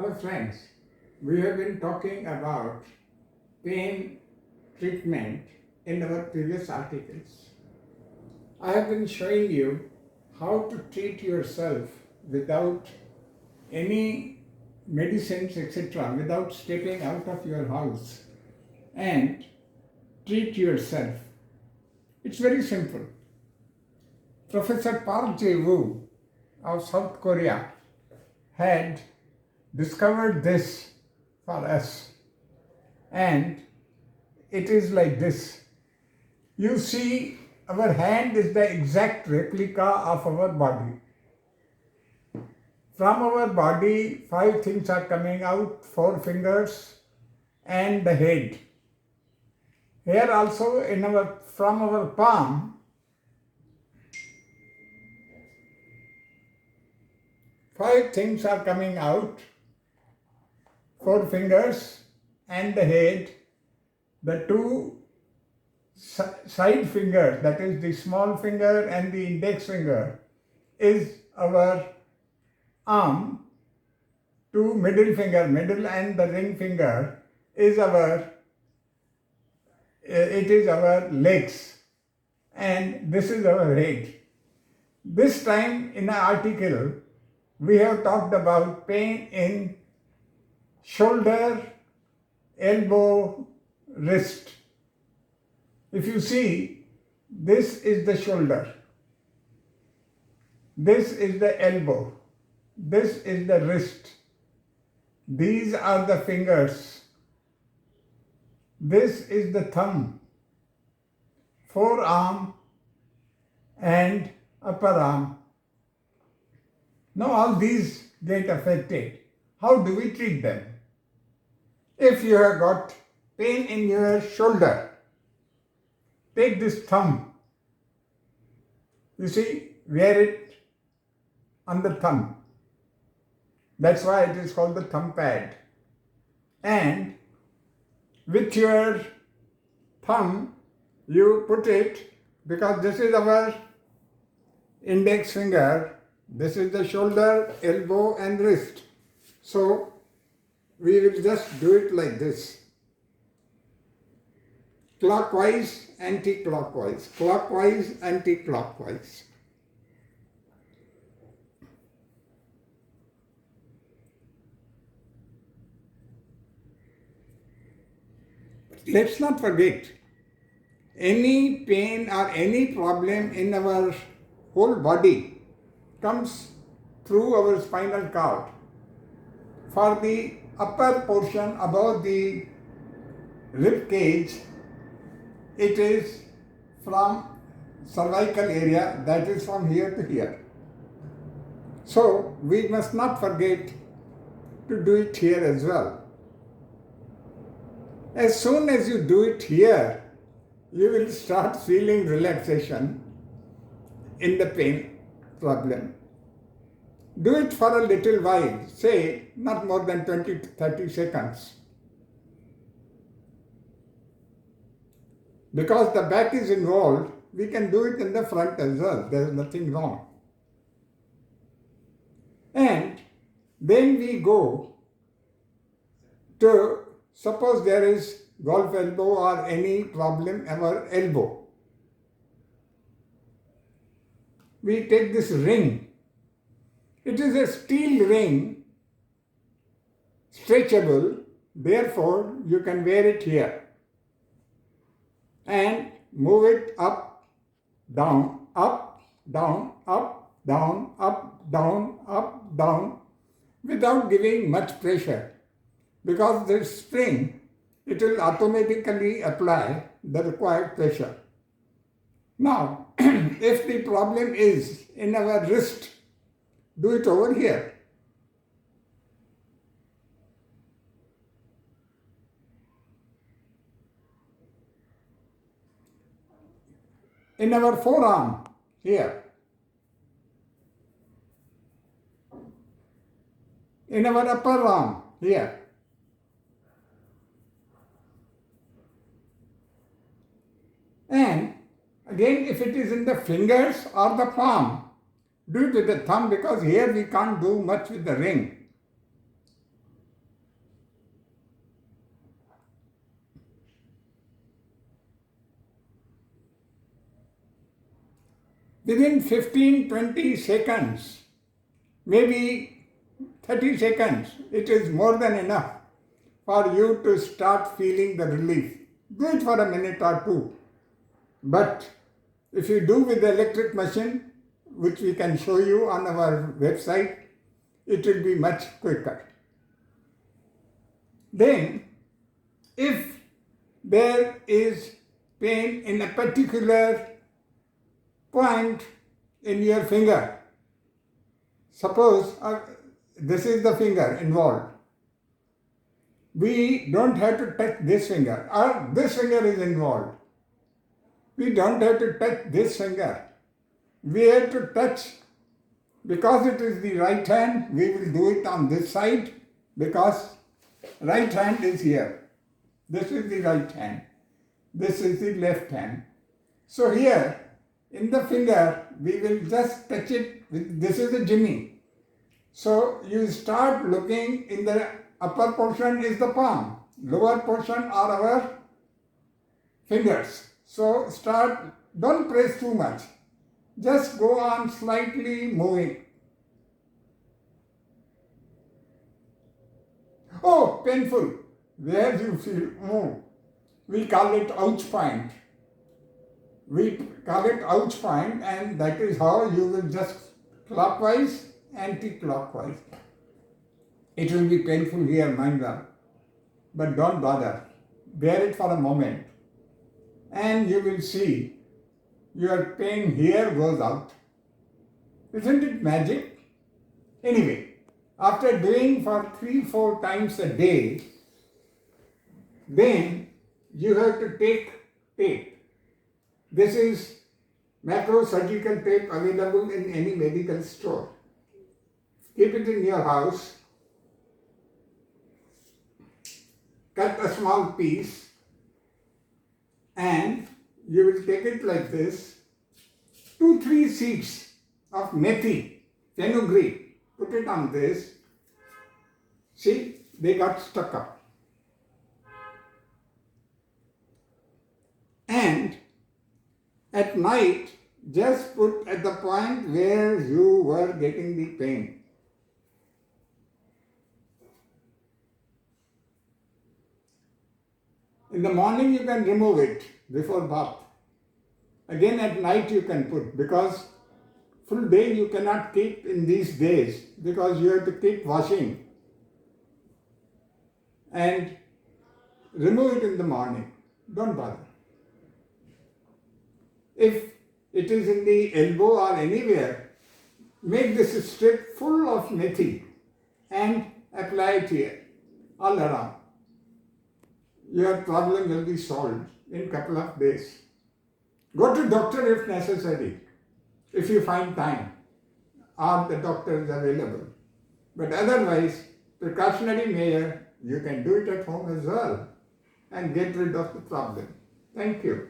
Hello friends, we have been talking about pain treatment in our previous articles. I have been showing you how to treat yourself without any medicines etc., without stepping out of your house and treat yourself. It's very simple. Professor Park Jae-woo of South Korea had discovered this for us, and it is like this. You see, our hand is the exact replica of our body. From our body, 5 things are coming out: 4 fingers and the head. Here also, from our palm, 5 things are coming out: 4 fingers and the head. The 2 side fingers, that is the small finger and the index finger, is our arm. 2 middle finger, middle and the ring finger, is our legs, and this is our head. This time in an article we have talked about pain in shoulder, elbow, wrist. If you see, this is the shoulder, this is the elbow, this is the wrist, these are the fingers, this is the thumb, forearm and upper arm. Now all these get affected. How do we treat them? If you have got pain in your shoulder, take this thumb. You see, wear it on the thumb. That's why it is called the thumb pad. And with your thumb, you put it, because this is our index finger, this is the shoulder, elbow and wrist. So we will just do it like this. Clockwise, anti-clockwise, clockwise, anti-clockwise. Let's not forget, any pain or any problem in our whole body comes through our spinal cord. For the upper portion above the rib cage, it is from cervical area, that is from here to here. So we must not forget to do it here as well. As soon as you do it here, you will start feeling relaxation in the pain problem. Do it for a little while, say not more than 20 to 30 seconds. Because the back is involved, we can do it in the front as well. There is nothing wrong. And then we go to, suppose there is golf elbow or any problem in our elbow. We take this ring. It is a steel ring, stretchable, therefore you can wear it here and move it up, down, up, down, up, down, up, down, up, down, without giving much pressure. Because this spring, it will automatically apply the required pressure. Now, if the problem is in our wrist, do it over here. In our forearm, here. In our upper arm, here. And again, if it is in the fingers or the palm, do it with the thumb, because here we can't do much with the ring. within 15-20 seconds, maybe 30 seconds, it is more than enough for you to start feeling the relief. Do it for a minute or two. But if you do with the electric machine, which we can show you on our website, it will be much quicker. Then, if there is pain in a particular point in your finger, suppose this is the finger involved, we don't have to touch this finger, or this finger is involved. We don't have to touch this finger. We have to touch, because it is the right hand, we will do it on this side, because right hand is here. This is the right hand. This is the left hand. So here, in the finger, we will just touch it with, this is a jimmy. So you start looking, in the upper portion is the palm, lower portion are our fingers. So start, don't press too much. Just go on slightly moving. Oh, painful. Where you feel, oh, we call it ouch point. We call it ouch point, and that is how you will just clockwise, anti-clockwise. It will be painful here, mind that. But don't bother. Bear it for a moment. And you will see your pain here goes out. Isn't it magic? Anyway, after doing for 3-4 times a day, then you have to take tape. This is macro surgical tape available in any medical store. Keep it in your house. Cut a small piece and you will take it like this. 2-3 seeds of methi, fenugreek. Put it on this. See, they got stuck up. And at night, just put at the point where you were getting the pain. In the morning you can remove it before bath. Again at night you can put, because full day you cannot keep in these days, because you have to keep washing. And remove it in the morning. Don't bother. If it is in the elbow or anywhere, make this strip full of methi and apply it here, all around. Your problem will be solved in a couple of days. Go to doctor if necessary, if you find time, or the doctor is available. But otherwise, precautionary measure, you can do it at home as well and get rid of the problem. Thank you.